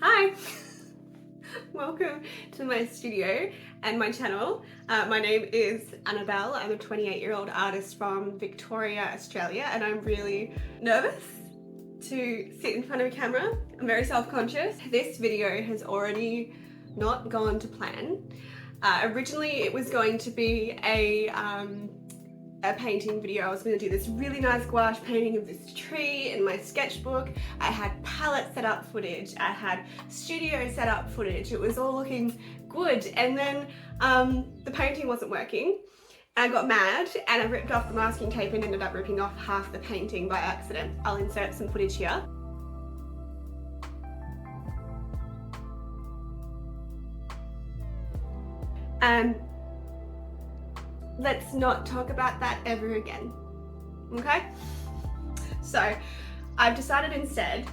Hi! Welcome to my studio and my channel. My name is Annabelle. I'm a 28-year-old artist from Victoria, Australia, and I'm really nervous to sit in front of a camera. I'm very self-conscious. This video has already not gone to plan. Originally it was going to be a painting video. I was going to do this really nice gouache painting of this tree in my sketchbook. I had palette set up footage. I had studio set up footage. It was all looking good, and then the painting wasn't working. I got mad and I ripped off the masking tape and ended up ripping off half the painting by accident. I'll insert some footage here. Let's not talk about that ever again, okay? So I've decided instead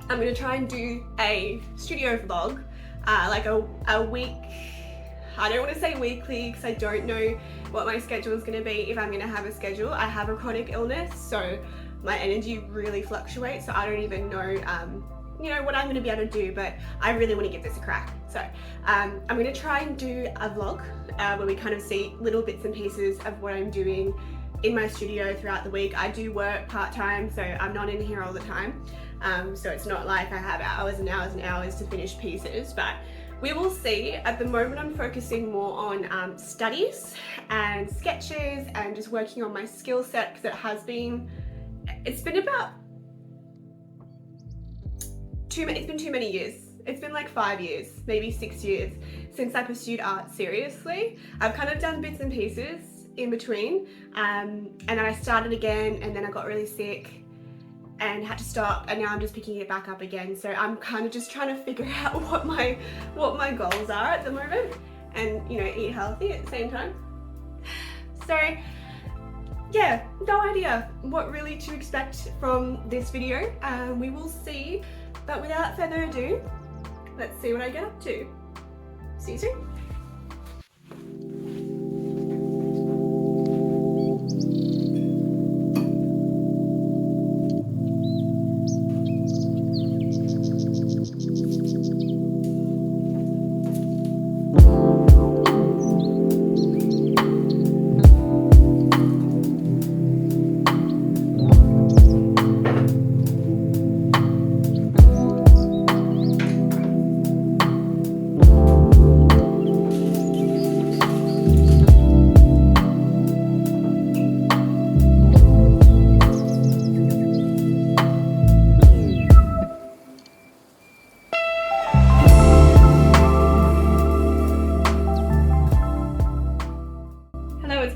I'm gonna try and do a studio vlog, like a week. I don't want to say weekly because I don't know what my schedule is going to be, if I'm going to have a schedule. I have a chronic illness, so my energy really fluctuates, so I don't even know you know, what I'm going to be able to do, but I really want to give this a crack. So I'm going to try and do a vlog where we kind of see little bits and pieces of what I'm doing in my studio throughout the week. I do work part-time, so I'm not in here all the time, so it's not like I have hours and hours and hours to finish pieces, but we will see. At the moment I'm focusing more on studies and sketches and just working on my skill set, because it's been about too many years. It's been like 5 years, maybe 6 years since I pursued art seriously. I've kind of done bits and pieces in between, and then I started again, and then I got really sick and had to stop, and now I'm just picking it back up again. So I'm kind of just trying to figure out what my goals are at the moment, and you know, eat healthy at the same time. So yeah, no idea what really to expect from this video. We will see, but without further ado, let's see what I get up to. See you soon.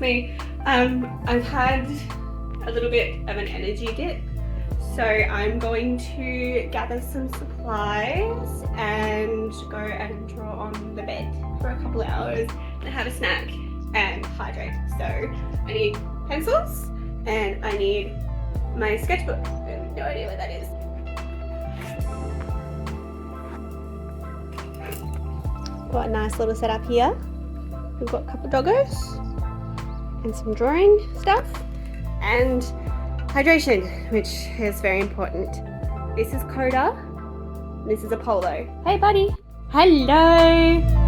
Me. I've had a little bit of an energy dip, so I'm going to gather some supplies and go and draw on the bed for a couple of hours and have a snack and hydrate. So I need pencils and I need my sketchbook. I have no idea what that is. Got a nice little setup here. We've got a couple of doggos and some drawing stuff and hydration, which is very important. This is Coda, this is Apollo. Hey buddy. Hello.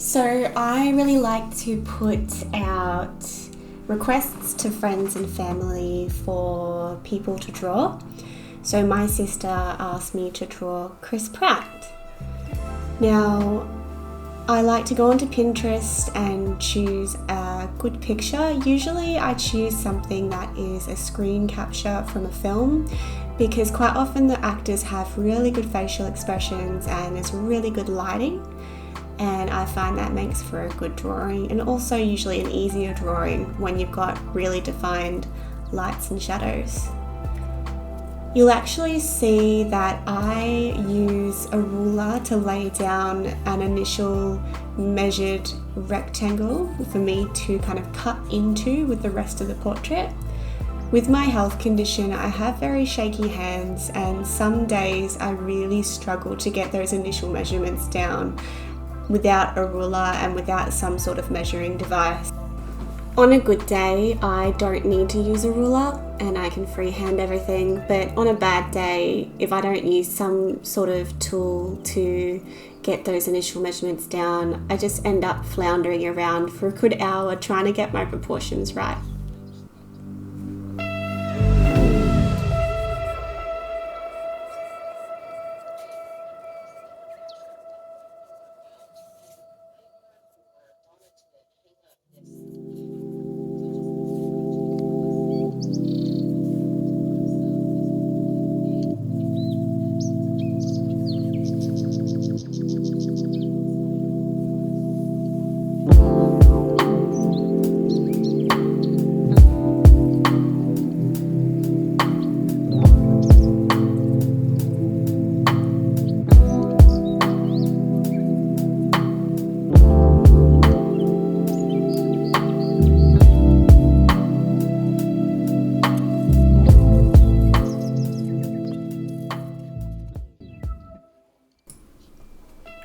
So I really like to put out requests to friends and family for people to draw. So my sister asked me to draw Chris Pratt. Now, I like to go onto Pinterest and choose a good picture. Usually I choose something that is a screen capture from a film, because quite often the actors have really good facial expressions and there's really good lighting. And I find that makes for a good drawing, and also usually an easier drawing when you've got really defined lights and shadows. You'll actually see that I use a ruler to lay down an initial measured rectangle for me to kind of cut into with the rest of the portrait. With my health condition, I have very shaky hands, and some days I really struggle to get those initial measurements down without a ruler and without some sort of measuring device. On a good day, I don't need to use a ruler and I can freehand everything, but on a bad day, if I don't use some sort of tool to get those initial measurements down, I just end up floundering around for a good hour trying to get my proportions right.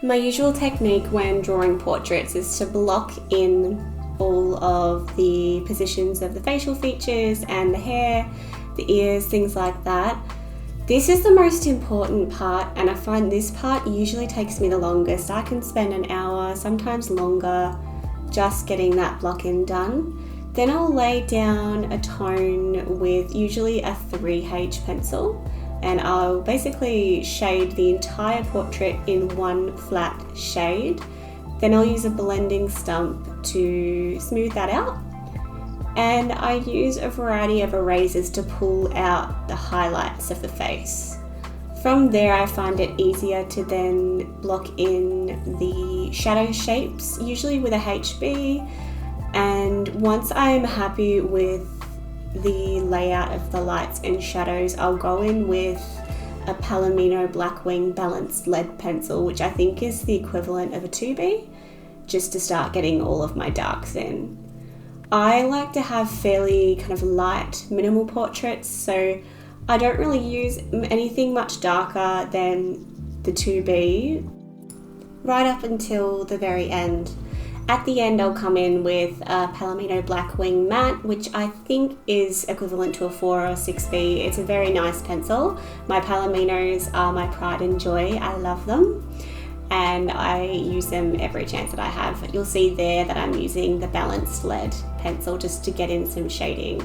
My usual technique when drawing portraits is to block in all of the positions of the facial features and the hair, the ears, things like that. This is the most important part, and I find this part usually takes me the longest. I can spend an hour, sometimes longer, just getting that block in done. Then I'll lay down a tone with usually a 3H pencil, and I'll basically shade the entire portrait in one flat shade. Then I'll use a blending stump to smooth that out. And I use a variety of erasers to pull out the highlights of the face. From there, I find it easier to then block in the shadow shapes, usually with a HB. And once I'm happy with the layout of the lights and shadows, I'll go in with a Palomino Blackwing balanced lead pencil, which I think is the equivalent of a 2B, just to start getting all of my darks in. I like to have fairly kind of light, minimal portraits, so I don't really use anything much darker than the 2B right up until the very end. At the end, I'll come in with a Palomino Blackwing matte, which I think is equivalent to a 4 or 6B. It's a very nice pencil. My Palominos are my pride and joy. I love them, and I use them every chance that I have. You'll see there that I'm using the balanced lead pencil just to get in some shading.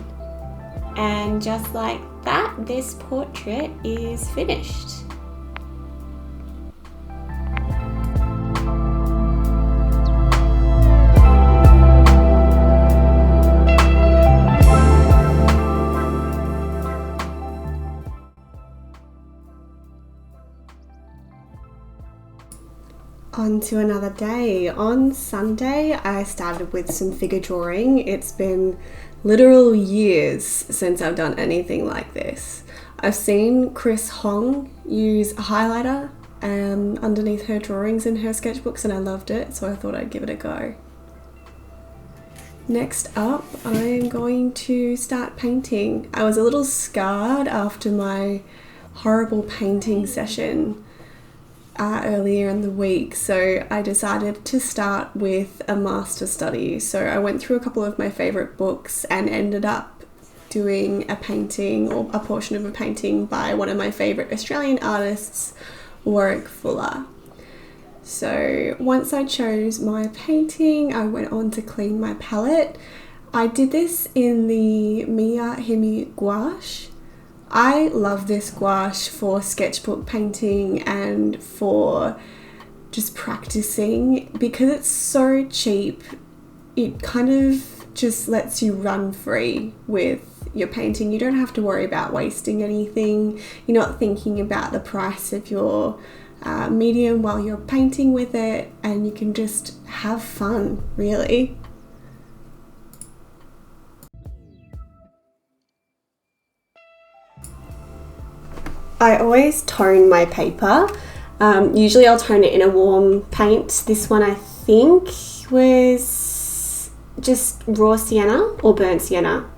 And just like that, this portrait is finished. On to another day. On Sunday, I started with some figure drawing. It's been literal years since I've done anything like this. I've seen Chris Hong use a highlighter underneath her drawings in her sketchbooks, and I loved it, so I thought I'd give it a go. Next up, I'm going to start painting. I was a little scarred after my horrible painting session earlier in the week, so I decided to start with a master study. So I went through a couple of my favourite books and ended up doing a painting, or a portion of a painting, by one of my favourite Australian artists, Warwick Fuller. So once I chose my painting, I went on to clean my palette. I did this in the Mia Himi gouache. I love this gouache for sketchbook painting and for just practicing because it's so cheap. It kind of just lets you run free with your painting. You don't have to worry about wasting anything. You're not thinking about the price of your medium while you're painting with it, and you can just have fun, really. I always tone my paper. Usually I'll tone it in a warm paint. This one I think was just raw sienna or burnt sienna.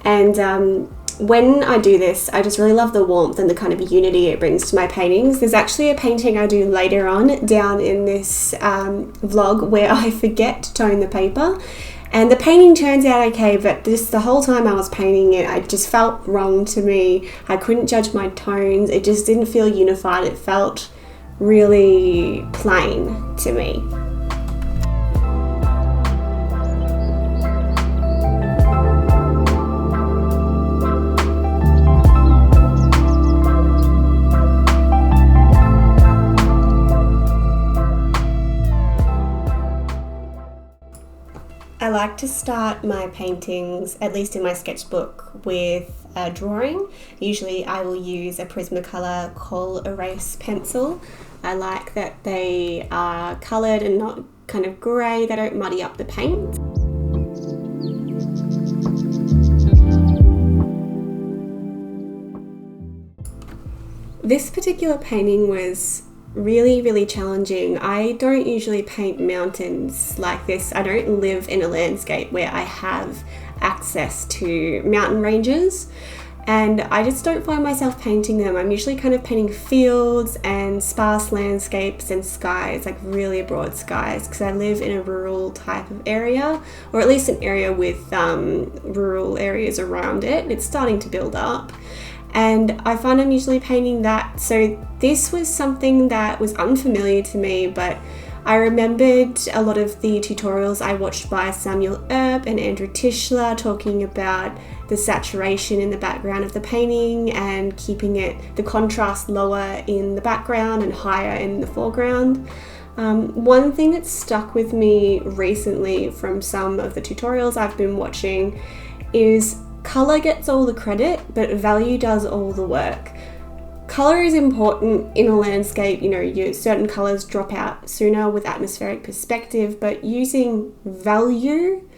And when I do this, I just really love the warmth and the kind of unity it brings to my paintings. There's actually a painting I do later on down in this vlog where I forget to tone the paper, and the painting turns out okay, but just the whole time I was painting it, it just felt wrong to me. I couldn't judge my tones. It just didn't feel unified. It felt really plain to me. I like to start my paintings, at least in my sketchbook, with a drawing. Usually I will use a Prismacolor Kohl Erase pencil. I like that they are coloured and not kind of grey, they don't muddy up the paint. This particular painting was really challenging. I don't usually paint mountains like this. I don't live in a landscape where I have access to mountain ranges, and I just don't find myself painting them. I'm usually kind of painting fields and sparse landscapes and skies, like really broad skies, because I live in a rural type of area, or at least an area with rural areas around it. It's starting to build up, and I find I'm usually painting that. So this was something that was unfamiliar to me, but I remembered a lot of the tutorials I watched by Samuel Earp and Andrew Tischler talking about the saturation in the background of the painting and keeping the contrast lower in the background and higher in the foreground. One thing that stuck with me recently from some of the tutorials I've been watching is colour gets all the credit, but value does all the work. Colour is important in a landscape, certain colours drop out sooner with atmospheric perspective, but using value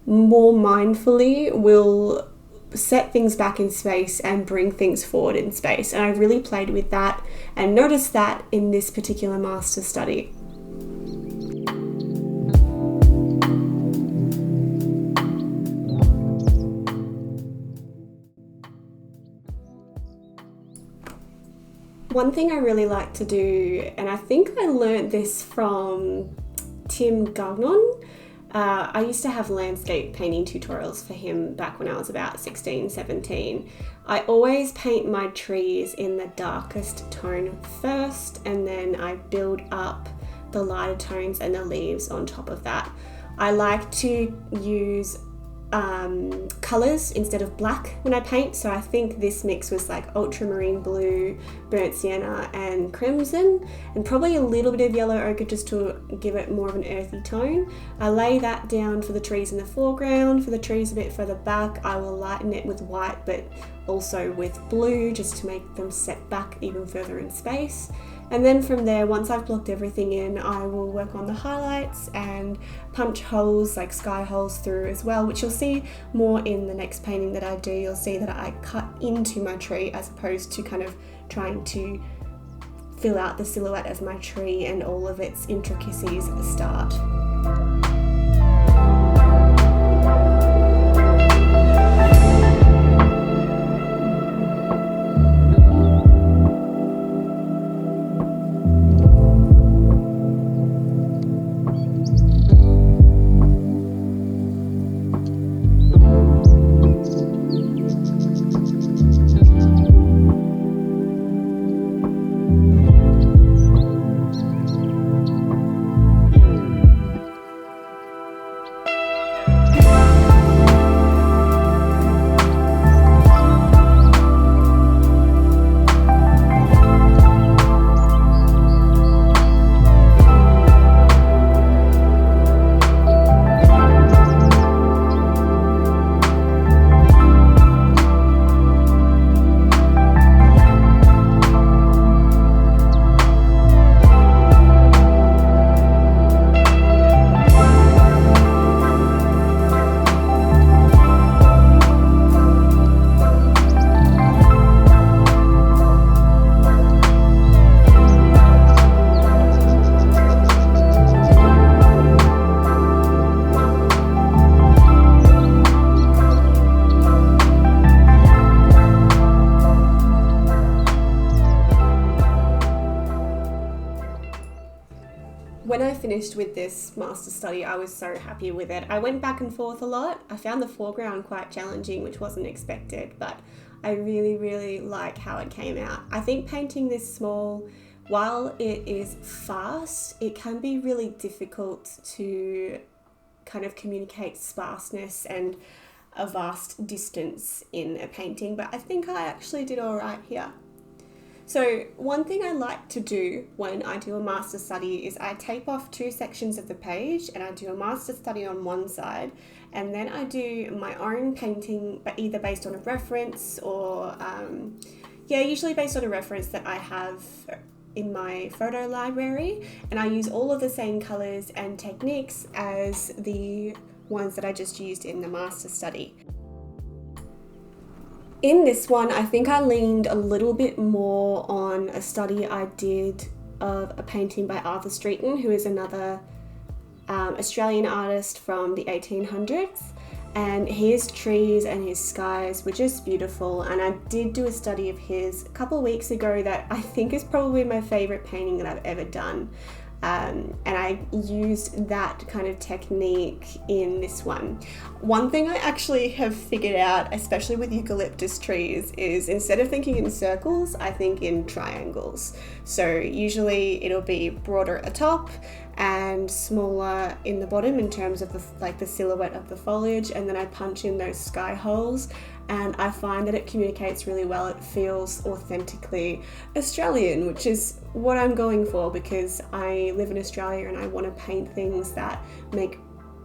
more mindfully will set things back in space and bring things forward in space. And I really played with that and noticed that in this particular master study. One thing I really like to do, and I think I learnt this from Tim Gagnon. I used to have landscape painting tutorials for him back when I was about 16, 17. I always paint my trees in the darkest tone first, and then I build up the lighter tones and the leaves on top of that. I like to use colours instead of black when I paint, so I think this mix was like ultramarine blue, burnt sienna and crimson, and probably a little bit of yellow ochre just to give it more of an earthy tone. I lay that down for the trees in the foreground. For the trees a bit further back, I will lighten it with white but also with blue just to make them set back even further in space. And then from there, once I've blocked everything in, I will work on the highlights and punch holes, like sky holes through as well, which you'll see more in the next painting that I do. You'll see that I cut into my tree as opposed to kind of trying to fill out the silhouette of my tree and all of its intricacies at the start. When I finished with this master study, I was so happy with it. I went back and forth a lot. I found the foreground quite challenging, which wasn't expected, but I really, really like how it came out. I think painting this small, while it is fast, it can be really difficult to kind of communicate sparseness and a vast distance in a painting, but I think I actually did all right here. So one thing I like to do when I do a master study is I tape off 2 sections of the page and I do a master study on one side, and then I do my own painting, but either based on a reference or usually based on a reference that I have in my photo library, and I use all of the same colours and techniques as the ones that I just used in the master study. In this one, I think I leaned a little bit more on a study I did of a painting by Arthur Streeton, who is another Australian artist from the 1800s, and his trees and his skies were just beautiful. And I did do a study of his a couple of weeks ago that I think is probably my favourite painting that I've ever done. And I used that kind of technique in this one. One thing I actually have figured out, especially with eucalyptus trees, is instead of thinking in circles, I think in triangles. So usually it'll be broader at the top and smaller in the bottom in terms of the silhouette of the foliage, and then I punch in those sky holes, and I find that it communicates really well. It feels authentically Australian, which is what I'm going for because I live in Australia and I want to paint things that make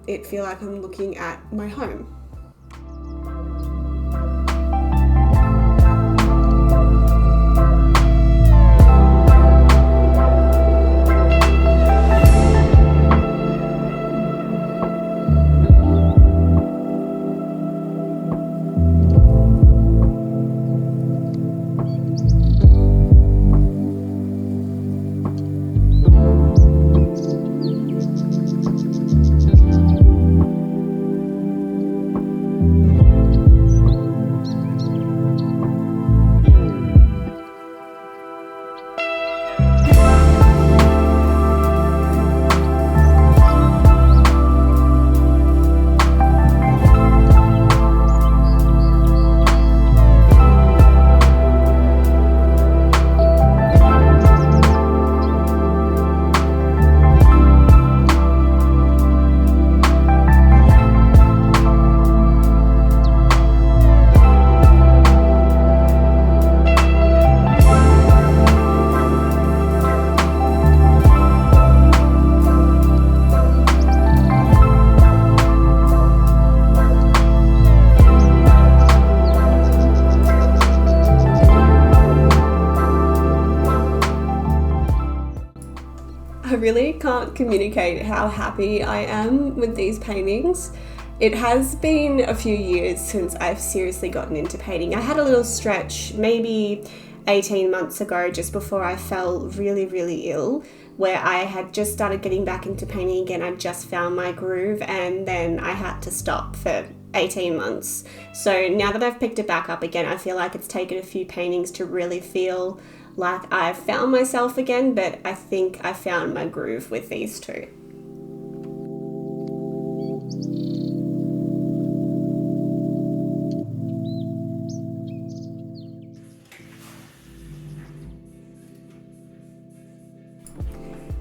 it feel like I'm looking at my home. I really can't communicate how happy I am with these paintings. It has been a few years since I've seriously gotten into painting. I had a little stretch, maybe 18 months ago, just before I fell really, really ill, where I had just started getting back into painting again. I just found my groove and then I had to stop for 18 months. So now that I've picked it back up again, I feel like it's taken a few paintings to really feel like I've found myself again, but I think I found my groove with these two.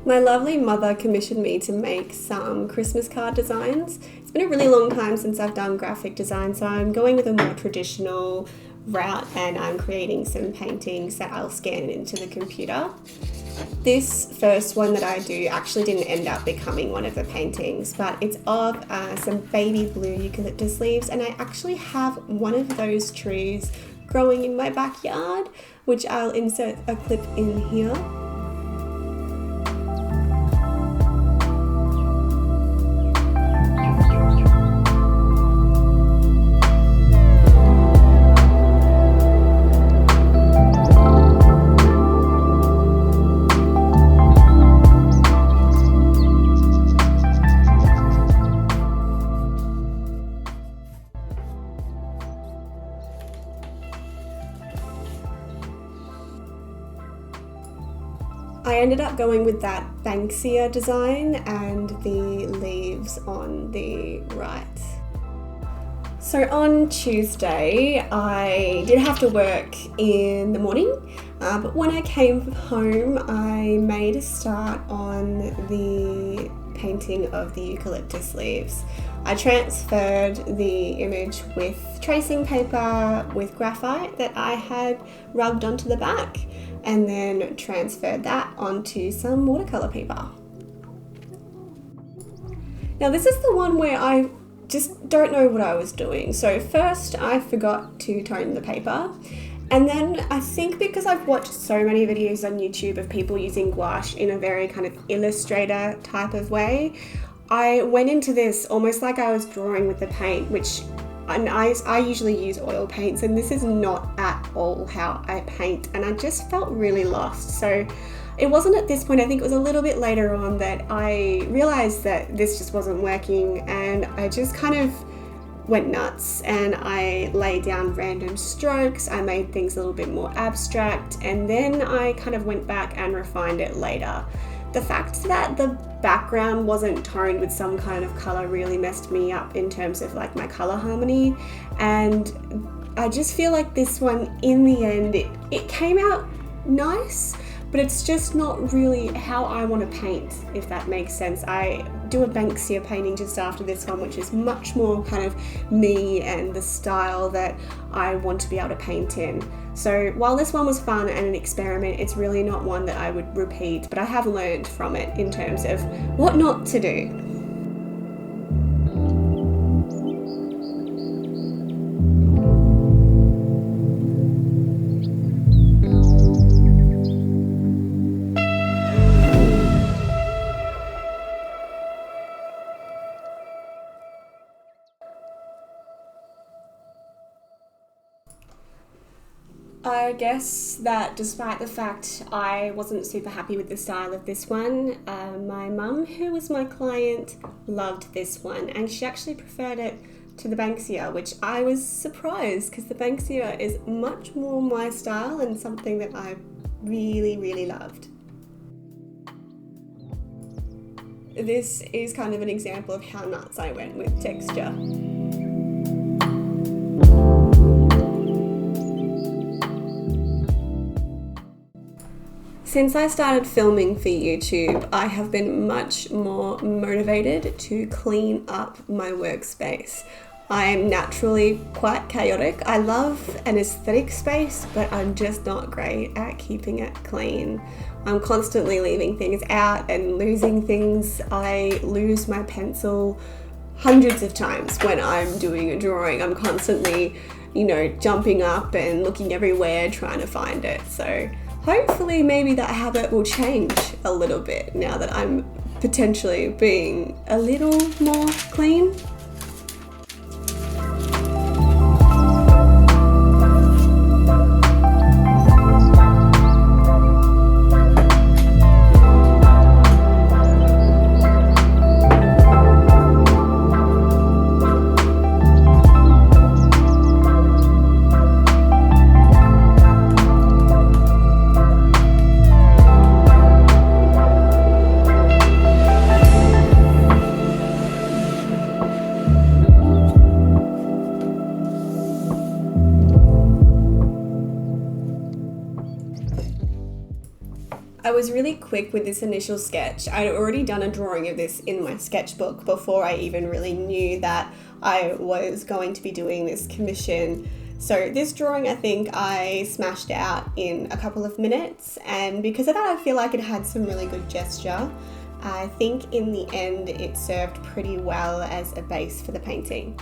My lovely mother commissioned me to make some Christmas card designs. It's been a really long time since I've done graphic design, so I'm going with a more traditional route and I'm creating some paintings that I'll scan into the computer. This first one that I do actually didn't end up becoming one of the paintings, but it's of some baby blue eucalyptus leaves, and I actually have one of those trees growing in my backyard, which I'll insert a clip in here. I ended up going with that Banksia design and the leaves on the right. So on Tuesday, I did have to work in the morning, but when I came home, I made a start on the painting of the eucalyptus leaves. I transferred the image with tracing paper with graphite that I had rubbed onto the back, and then transferred that onto some watercolor paper. Now this is the one where I just don't know what I was doing. So first I forgot to tone the paper, and then I think because I've watched so many videos on YouTube of people using gouache in a very kind of illustrator type of way, I went into this almost like I was drawing with the paint, which I usually use oil paints, and this is not at all how I paint, and I just felt really lost. So it wasn't at this point, I think it was a little bit later on, that I realized that this just wasn't working, and I just kind of went nuts and I laid down random strokes. I made things a little bit more abstract, and then I kind of went back and refined it later. The fact that the background wasn't toned with some kind of color really messed me up in terms of like my color harmony, and I just feel like this one in the end it came out nice, but it's just not really how I want to paint, if that makes sense. I do a Banksia painting just after this one, which is much more kind of me and the style that I want to be able to paint in. So while this one was fun and an experiment, it's really not one that I would repeat, but I have learned from it in terms of what not to do. I guess that despite the fact I wasn't super happy with the style of this one, my mum, who was my client, loved this one, and she actually preferred it to the Banksia, which I was surprised because the Banksia is much more my style and something that I really, really loved. This is kind of an example of how nuts I went with texture. Since I started filming for YouTube, I have been much more motivated to clean up my workspace. I am naturally quite chaotic. I love an aesthetic space, but I'm just not great at keeping it clean. I'm constantly leaving things out and losing things. I lose my pencil hundreds of times when I'm doing a drawing. I'm constantly, jumping up and looking everywhere trying to find it. So hopefully maybe that habit will change a little bit now that I'm potentially being a little more clean. I was really quick with this initial sketch. I'd already done a drawing of this in my sketchbook before I even really knew that I was going to be doing this commission. So this drawing, I think I smashed out in a couple of minutes, and because of that I feel like it had some really good gesture. I think in the end it served pretty well as a base for the painting.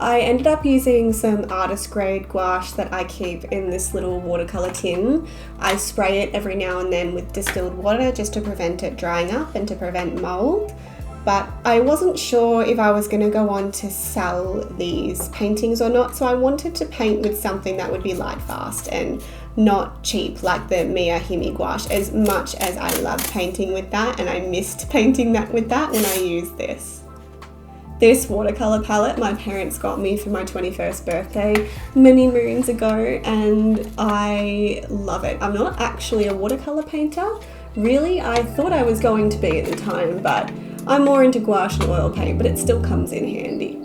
I ended up using some artist grade gouache that I keep in this little watercolor tin. I spray it every now and then with distilled water just to prevent it drying up and to prevent mold. But I wasn't sure if I was going to go on to sell these paintings or not, so I wanted to paint with something that would be light fast and not cheap like the Miyahime gouache, as much as I love painting with that, and I missed painting that with that when I used this. This watercolour palette my parents got me for my 21st birthday many moons ago, and I love it. I'm not actually a watercolour painter. Really, I thought I was going to be at the time, but I'm more into gouache and oil paint, but it still comes in handy.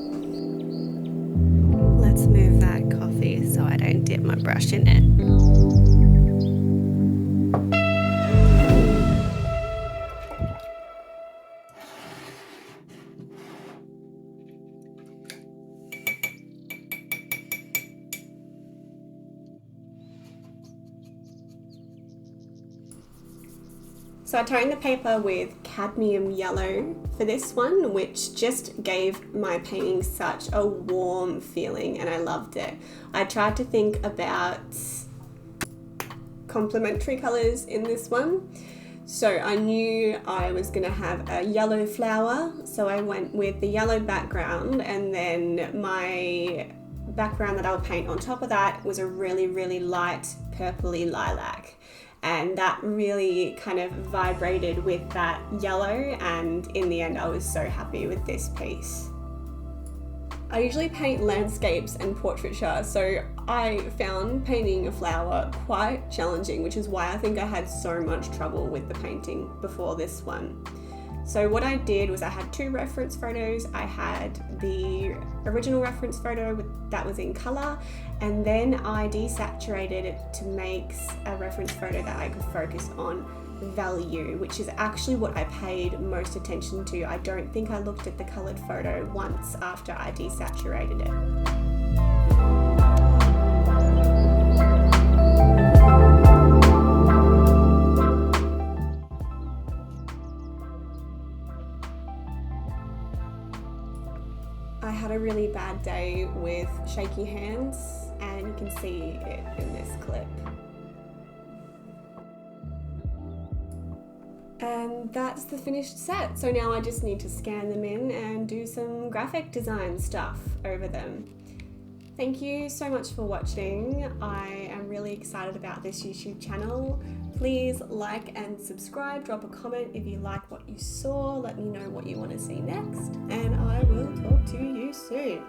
Let's move that coffee so I don't dip my brush in it. So I toned the paper with cadmium yellow for this one, which just gave my painting such a warm feeling, and I loved it. I tried to think about complementary colours in this one. So I knew I was going to have a yellow flower, so I went with the yellow background, and then my background that I'll paint on top of that was a really, really light purpley lilac. And that really kind of vibrated with that yellow, and in the end I was so happy with this piece. I usually paint landscapes and portraiture, so I found painting a flower quite challenging, which is why I think I had so much trouble with the painting before this one. So what I did was I had two reference photos. I had the original reference photo that was in colour, and then I desaturated it to make a reference photo that I could focus on value, which is actually what I paid most attention to. I don't think I looked at the coloured photo once after I desaturated it. I had a really bad day with shaky hands, and you can see it in this clip. And that's the finished set. So now I just need to scan them in and do some graphic design stuff over them. Thank you so much for watching. I am really excited about this YouTube channel. Please like and subscribe, drop a comment if you like what you saw, let me know what you want to see next, and I will talk to you soon.